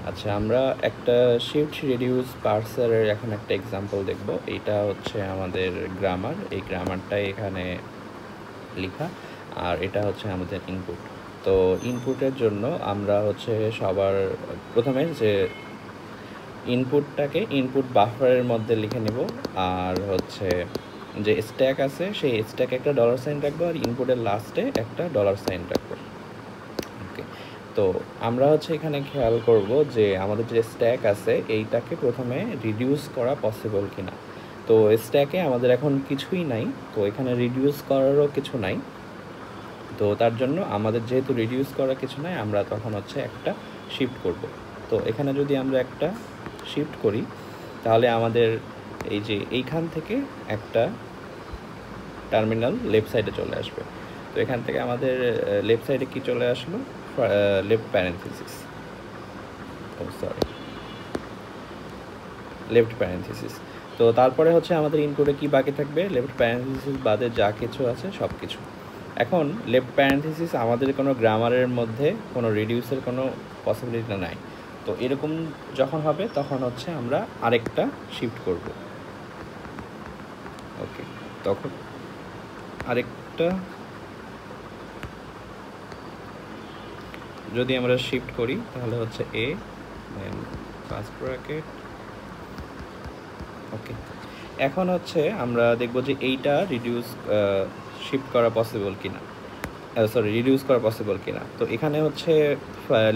আচ্ছা, আমরা একটা শিফট রিডিউস পার্সারের এখন একটা এক্সাম্পল দেখব। এটা হচ্ছে আমাদের গ্রামার, এই গ্রামারটাই এখানে লেখা, আর এটা হচ্ছে আমাদের ইনপুট। তো ইনপুটের জন্য আমরা হচ্ছে সবার প্রথমে যে ইনপুটটাকে ইনপুট বাফারের মধ্যে লিখে নেব, আর হচ্ছে যে স্ট্যাক আছে সেই স্ট্যাকে একটা ডলার সাইন রাখবো, আর ইনপুটের লাস্টে একটা ডলার সাইন রাখবো। ওকে, তো আমরা হচ্ছে এখানে খেয়াল করব যে আমাদের যে স্ট্যাক আছে এইটাকে প্রথমে রিডিউস করা পসিবল কিনা। তো স্ট্যাকে আমাদের এখন কিছুই নাই, তো এখানে রিডিউস করারও কিছু নাই। তো তার জন্য আমাদের যেহেতু রিডিউস করা কিছু নাই, আমরা তখন হচ্ছে একটা শিফট করব। তো এখানে যদি আমরা একটা শিফট করি তাহলে আমাদের এই যে এইখান থেকে একটা টার্মিনাল লেফট সাইডে চলে আসবে। তো এখান থেকে আমাদের লেফট সাইডে কি চলে আসলো, লেফট প্যারেন্থেসিস, লেফট প্যারেন্থেসিস। তো তারপরে হচ্ছে আমাদের ইনপুটে কি বাকি থাকবে, লেফট প্যারেন্থেসিস বাদে যা কিছু আছে সব কিছু। এখন লেফট প্যারেন্থেসিস আমাদের কোনো গ্রামারের মধ্যে কোনো রিডিউসের কোনো পসিবিলিটি নাই। তো এরকম যখন হবে তখন হচ্ছে আমরা আরেকটা শিফট করব। ওকে, তখন আরেকটা যদি আমরা শিফট করি তাহলে হচ্ছে এ, দেন ফার্স্ট ব্র্যাকেট। ওকে, এখন হচ্ছে আমরা দেখব যে এইটা শিফট করা পসিবল কিনা, রিডিউস করা পসিবল কিনা। তো এখানে হচ্ছে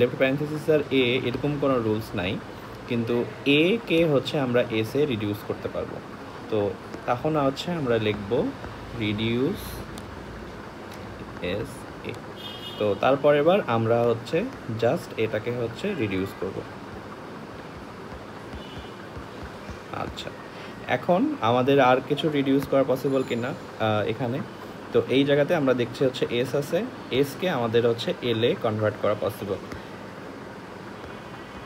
লেফট প্যারেন্থেসিস আর এ এরকম কোনো রুলস নাই, কিন্তু এ কে হচ্ছে আমরা এসে রিডিউস করতে পারবো। তো তখন হচ্ছে আমরা লিখব রিডিউস এস এ। তো তারপর এবার আমরা হচ্ছে জাস্ট এটাকে হচ্ছে রিডিউস করব। আচ্ছা, এখন আমাদের আর কিছু রিডিউস করা পসিবল কিনা এখানে। তো এই জায়গাতে আমরা দেখছি হচ্ছে এস আছে, এসকে আমাদের হচ্ছে এল এ কনভার্ট করা পসিবল।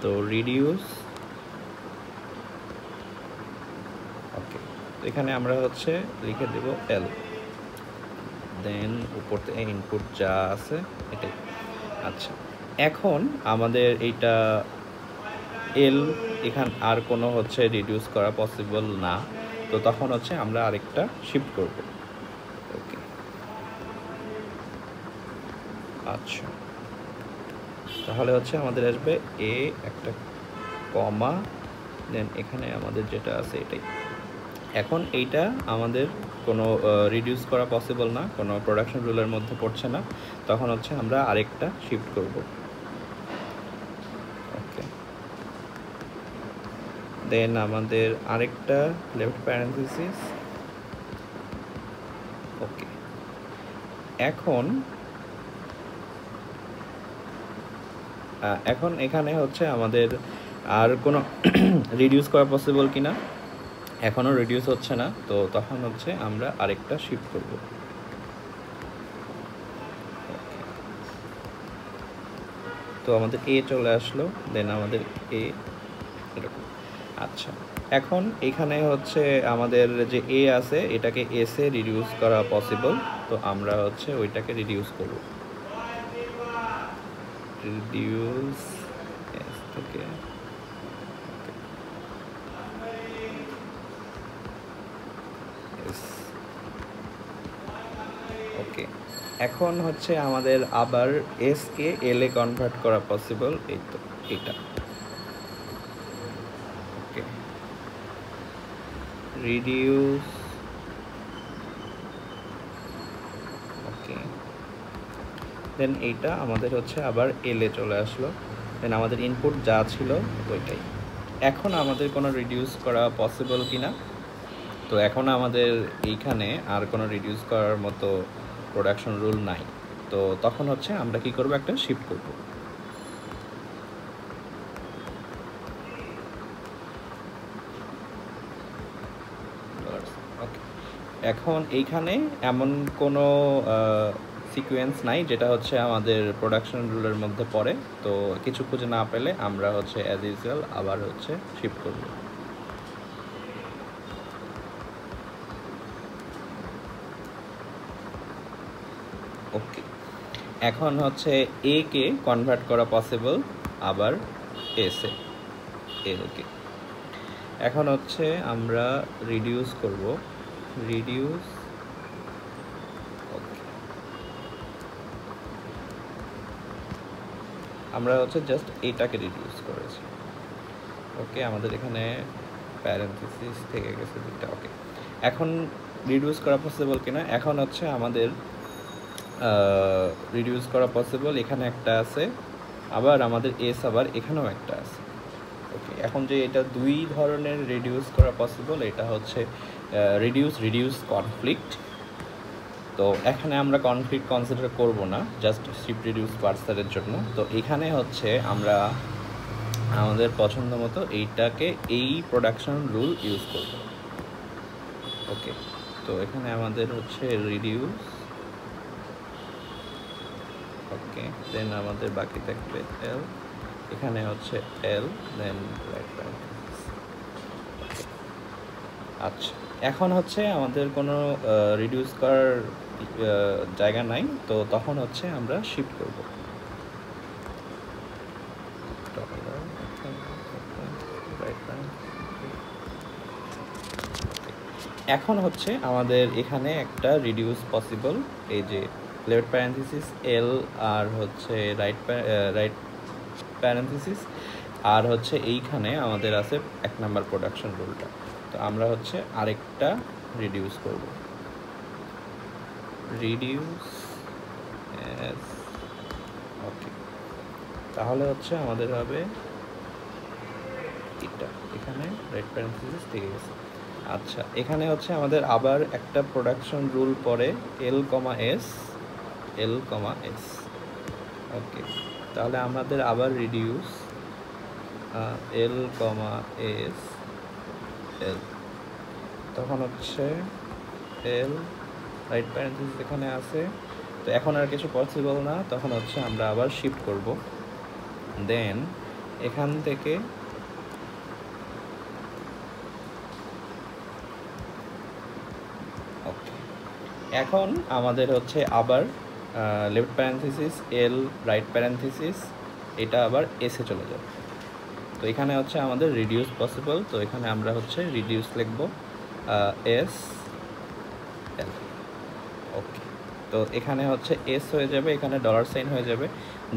তো রিডিউস, ওকে, তো এখানে আমরা হচ্ছে লিখে দেব এল, দেন উপর থেকে ইনপুট যা আছে এটাই। আচ্ছা, এখন আমাদের এইটা এল এখান আর কোনো হচ্ছে রিডিউস করা পসিবল না, তো তখন হচ্ছে আমরা আরেকটা শিফট করব। ওকে, আচ্ছা, তাহলে হচ্ছে আমাদের আসবে এ একটা কমা, দেন এখানে আমাদের যেটা আছে এটাই। এখন এইটা আমাদের কোনো রিডিউস করা পসিবল না, কোনো প্রোডাকশন রুলের মধ্যে পড়ছে না, তখন হচ্ছে আমরা আরেকটা শিফট করব। ওকে, দেন আমাদের আরেকটা লেফট প্যারেন্থেসিস। ওকে, এখন এখানে হচ্ছে আমাদের আর কোনো রিডিউস করা পসিবল কিনা, এখনও রিডিউস হচ্ছে না, তো তখন হচ্ছে আমরা আরেকটা শিফট করব। তো আমাদের এ চলে আসলো, দেন আমাদের এ এরকম। আচ্ছা, এখন এখানে হচ্ছে আমাদের যে এ আছে এটাকে এসে রিডিউস করা পসিবল, তো আমরা হচ্ছে ওইটাকে রিডিউস করব। রিডিউস এস থেকে ওকে, এখন হচ্ছে আমাদের আবার এস কে এল এ কনভার্ট করা পসিবল, এই তো এটা। ওকে, রিডিউস, ওকে, দেন এইটা আমাদের হচ্ছে আবার এল এ চলে আসলো, দেন আমাদের ইনপুট যা ছিল ওইটাই। এখন আমাদের কোনো রিডিউস করা পসিবল কিনা, তো এখন আমাদের এইখানে আর কোনো রিডিউস করার মতো প্রোডাকশন রুল নাই, তো তখন হচ্ছে আমরা কি করব, একটা শিফট করব। ওকে, এখন এইখানে এমন কোনো সিকোয়েন্স নাই যেটা হচ্ছে আমাদের প্রোডাকশন রুলের মধ্যে পড়ে, তো কিছু খুঁজে না পেলে আমরা হচ্ছে অ্যাজ ইউজুয়াল আবার হচ্ছে শিফট করব। ওকে, এখন হচ্ছে এ কে কনভার্ট করা পসিবল আবার এসে এলকে। এখন হচ্ছে আমরা রিডিউস করব, রিডিউস ওকে, আমরা হচ্ছে জাস্ট এটাকে রিডিউস করেছি। ওকে, আমাদের এখানে প্যারেন্থেসিস থেকে গেছে দুইটা। ওকে, এখন রিডিউস করা পসিবল কিনা, এখন হচ্ছে আমাদের রিডিউস করা পসিবল, এখানে একটা আছে, আবার আমাদের এস আবার এখানেও একটা আছে। ওকে, এখন যে এটা দুই ধরনের রিডিউস করা পসিবল, এটা হচ্ছে রিডিউস কনফ্লিক্ট। তো এখানে আমরা কনফ্লিক্ট কনসিডার করব না, জাস্ট শিফট রিডিউস পার্সারের জন্য। তো এখানে হচ্ছে আমরা আমাদের পছন্দ মতো এইটাকে এই প্রোডাকশন রুল ইউজ করব। ওকে, তো এখানে আমাদের হচ্ছে রিডিউস, ওকে, দেন আমাদের বাকি থাকবে এল, এখানে হচ্ছে এল, দেন রাইট প্যারেন্থেসিস। ওকে, আচ্ছা, এখন হচ্ছে আমাদের কোনো রিডিউস করার জায়গা নাই, তো তখন হচ্ছে আমরা শিফট করব। এখন হচ্ছে আমাদের এখানে একটা রিডিউস পসিবল, এই যে লেফট প্যারেন্থেসিস এল আর হচ্ছে রাইট প্যারেন্থেসিস, আর হচ্ছে এইখানে আমাদের আছে 1 নাম্বার প্রোডাকশন রুলটা। তো আমরা হচ্ছে আরেকটা রিডিউস করব, রিডিউস এস। ওকে, তাহলে হচ্ছে আমাদের হবে এটা, এখানে রাইট প্যারেন্থেসিস থেকে গেছে। আচ্ছা, এখানে হচ্ছে আমাদের আবার একটা প্রোডাকশন রুল পরে এল কমা এস, এল কমা এস। ওকে, তাহলে আমাদের আবার রিডিউস এল কমা এস এল, তখন হচ্ছে এল রাইট প্যারেন্থেসিস এখানে আছে। তো এখন আর কিছু পসিবল না, তখন হচ্ছে আমরা আবার শিফট করব, দেন এখান থেকে ওকে, এখন আমাদের হচ্ছে আবার লেফট প্যারেন্থেসিস এল রাইট প্যারেন্থেসিস, এটা আবার এসে চলে যাবে। তো এখানে হচ্ছে আমাদের রিডিউস পসিবল, তো এখানে আমরা হচ্ছে রিডিউস লিখব এস এল। ওকে, তো এখানে হচ্ছে এস হয়ে যাবে, এখানে ডলার সাইন হয়ে যাবে।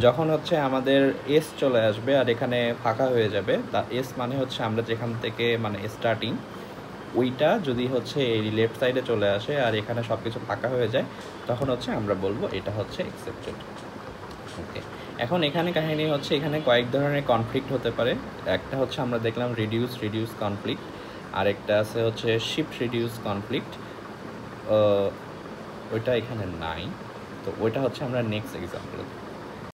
যখন হচ্ছে আমাদের এস চলে আসবে আর এখানে ফাঁকা হয়ে যাবে, তা এস মানে হচ্ছে আমরা যেখান থেকে মানে স্টার্টিং, ওইটা যদি হচ্ছে এই লেফট সাইডে চলে আসে আর এখানে সব কিছু ফাঁকা হয়ে যায়, তখন হচ্ছে আমরা বলবো এটা হচ্ছে অ্যাকসেপ্টেড। ওকে, এখন এখানে কাহিনী হচ্ছে এখানে কয়েক ধরনের কনফ্লিক্ট হতে পারে। একটা হচ্ছে আমরা দেখলাম রিডিউস কনফ্লিক্ট, আরেকটা আছে হচ্ছে শিফট রিডিউস কনফ্লিক্ট, ওইটা এখানে নাই, তো ওইটা হচ্ছে আমরা নেক্সট এক্সাম্পল